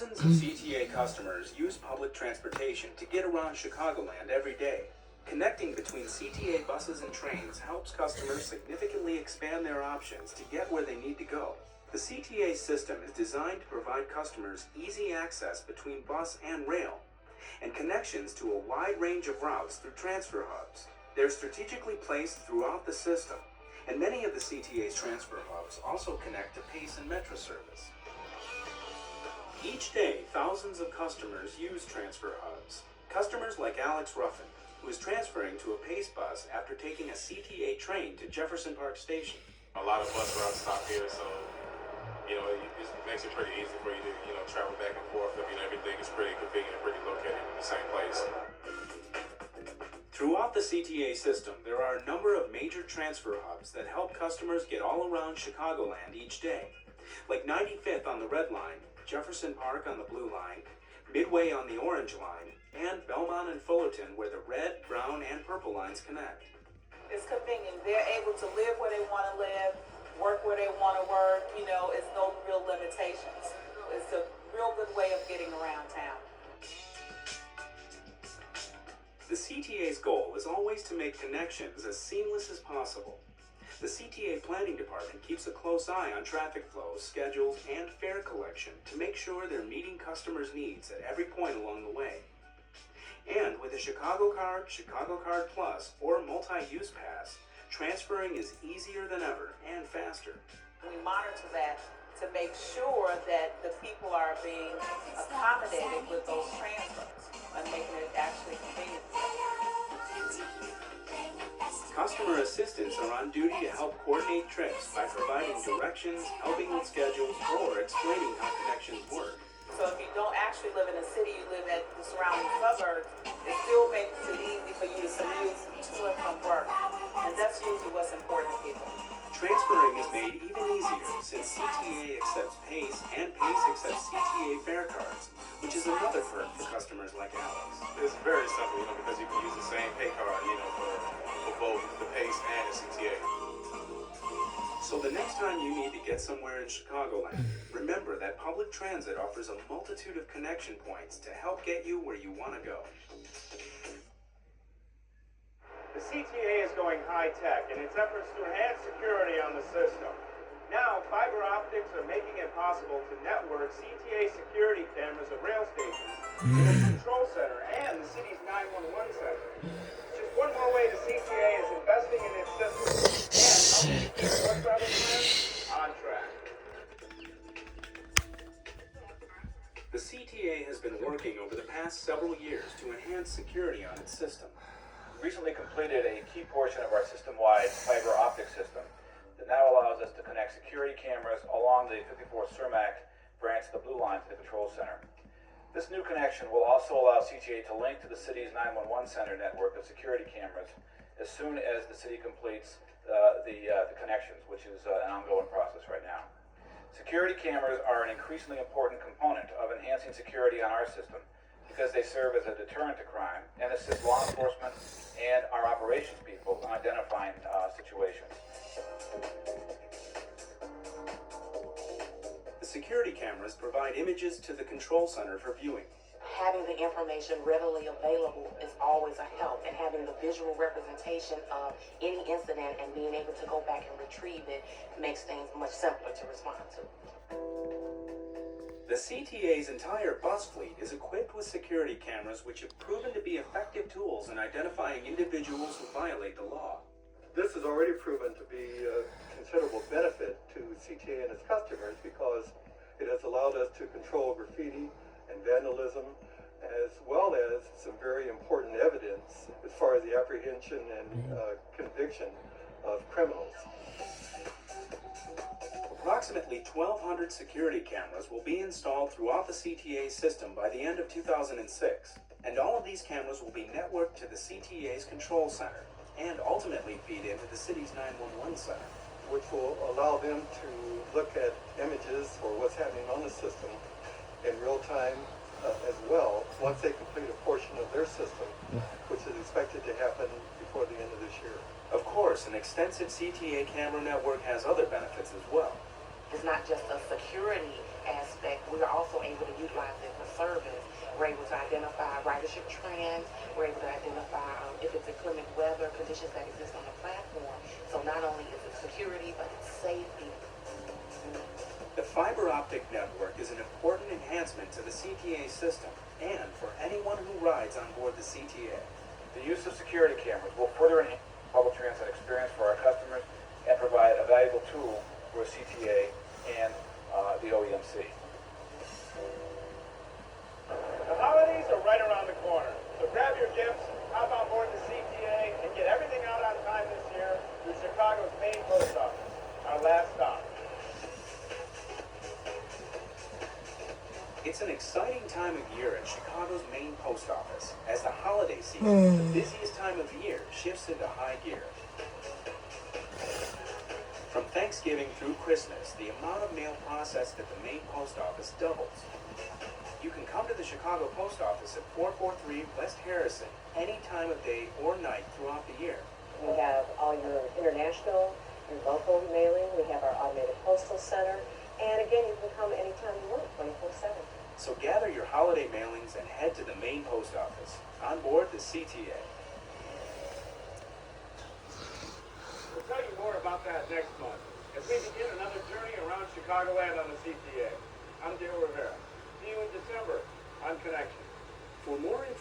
Thousands of CTA customers use public transportation to get around Chicagoland every day. Connecting between CTA buses and trains helps customers significantly expand their options to get where they need to go. The CTA system is designed to provide customers easy access between bus and rail, and connections to a wide range of routes through transfer hubs. They're strategically placed throughout the system, and many of the CTA's transfer hubs also connect to PACE and Metro service. Each day, thousands of customers use transfer hubs. Customers like Alex Ruffin, who is transferring to a PACE bus after taking a CTA train to Jefferson Park Station. A lot of bus routes stop here, so it makes it pretty easy for you to travel back and forth. Everything is pretty convenient and pretty located in the same place. Throughout the CTA system, there are a number of major transfer hubs that help customers get all around Chicagoland each day, like 95th on the Red Line, Jefferson Park on the Blue Line, Midway on the Orange Line, and Belmont and Fullerton where the red, brown, and purple lines connect. It's convenient. They're able to live where they want to live, work where they want to work. It's no real limitations. It's a real good way of getting around town. The CTA's goal is always to make connections as seamless as possible. The CTA Planning Department keeps a close eye on traffic flows, schedules, and fare collection to make sure they're meeting customers' needs at every point along the way. And with a Chicago Card, Chicago Card Plus, or multi-use pass, transferring is easier than ever and faster. We monitor that to make sure that the people are being accommodated with those transfers and making it actually convenient for them. Customer assistants are on duty to help coordinate trips by providing directions, helping with schedules, or explaining how connections work. So if you don't actually live in a city, you live at the surrounding suburbs, it still makes it easy for you to commute to and from work. And that's usually what's important to people. Transferring is made even easier since CTA accepts PACE and PACE accepts CTA fare cards, which is another perk for customers like Alex. It's very simple, because you can use the same pay card, for both the PACE and the CTA. So the next time you need to get somewhere in Chicagoland, remember that public transit offers a multitude of connection points to help get you where you want to go. The CTA is going high-tech in its efforts to enhance security on the system. Now, fiber optics are making it possible to network CTA security cameras at rail stations, the control center, and the city's 911 center. Just one more way the CTA is investing in its system and helping keep bus travel plans on track. The CTA has been working over the past several years to enhance security on its system. Recently completed a key portion of our system-wide fiber optic system that now allows us to connect security cameras along the 54th Cermak branch of the Blue Line to the control center. This new connection will also allow CTA to link to the city's 911 center network of security cameras as soon as the city completes the connections, which is an ongoing process right now. Security cameras are an increasingly important component of enhancing security on our system because they serve as a deterrent to crime and assist law enforcement and our operations people in identifying situations. The security cameras provide images to the control center for viewing. Having the information readily available is always a help, and having the visual representation of any incident and being able to go back and retrieve it makes things much simpler to respond to. The CTA's entire bus fleet is equipped with security cameras which have proven to be effective tools in identifying individuals who violate the law. This has already proven to be a considerable benefit to CTA and its customers because it has allowed us to control graffiti and vandalism, as well as some very important evidence as far as the apprehension and conviction of criminals. Approximately 1,200 security cameras will be installed throughout the CTA system by the end of 2006, and all of these cameras will be networked to the CTA's control center and ultimately feed into the city's 911 center, which will allow them to look at images or what's happening on the system in real time as well once they complete a portion of their system, which is expected to happen before the end of this year. Of course, an extensive CTA camera network has other benefits as well. It's not just a security aspect, we are also able to utilize it for service. We're able to identify ridership trends. We're able to identify if it's inclement weather conditions that exist on the platform. So not only is it security, but it's safety. The fiber optic network is an important enhancement to the CTA system and for anyone who rides on board the CTA. The use of security cameras will further enhance the public transit experience for our customers and provide a valuable tool for CTA and the OEMC. The holidays are right around the corner, so grab your gifts, hop on board the CTA, and get everything out on time this year through Chicago's main post office, our last stop. It's an exciting time of year at Chicago's main post office as the holiday season, the busiest time of year, shifts into high gear. From Thanksgiving through Christmas, the amount of mail processed at the main post office doubles. You can come to the Chicago Post Office at 443 West Harrison any time of day or night throughout the year. We have all your international, your local mailing. We have our automated postal center. And again, you can come anytime you want, 24/7. So gather your holiday mailings and head to the main post office. On board the CTA. We'll tell you more about that next month as we begin another journey around Chicagoland on the CTA. I'm Dale Rivera. See you in December on Connection. For more information,